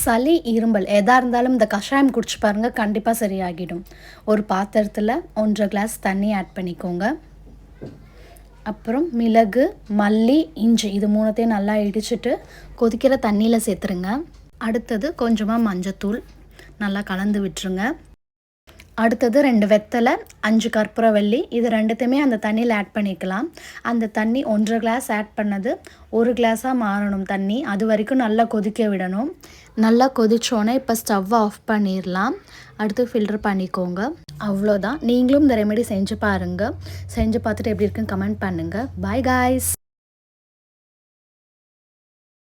சளி இருமல் எதாக இருந்தாலும் இந்த கஷாயம் குடிச்சு பாருங்கள், கண்டிப்பாக சரியாகிடும். ஒரு பாத்திரத்தில் 1.5 கிளாஸ் தண்ணி ஆட் பண்ணிக்கோங்க. அப்புறம் மிளகு, மல்லி, இஞ்சி இது மூணுத்தையும் நல்லா இடிச்சிட்டு கொதிக்கிற தண்ணியில் சேர்த்துருங்க. அடுத்தது கொஞ்சமாக மஞ்சத்தூள் நல்லா கலந்து விட்டுருங்க. அடுத்தது 2 வெத்தலை, 5 கற்பூரவள்ளி இது ரெண்டுத்தையுமே அந்த தண்ணியில் ஆட் பண்ணிக்கலாம். அந்த தண்ணி 1.5 கிளாஸ் ஆட் பண்ணது 1 கிளாஸாக மாறணும் தண்ணி. அது வரைக்கும் நல்லா கொதிக்க விடணும். நல்லா கொதிச்சோன்னே இப்போ ஸ்டவ்வை ஆஃப் பண்ணிடலாம். அடுத்து ஃபில்டர் பண்ணிக்கோங்க. அவ்வளோதான். நீங்களும் இந்த ரெமெடி செஞ்சு பாருங்கள். செஞ்சு பார்த்துட்டு எப்படி இருக்குன்னு கமெண்ட் பண்ணுங்கள். Bye guys.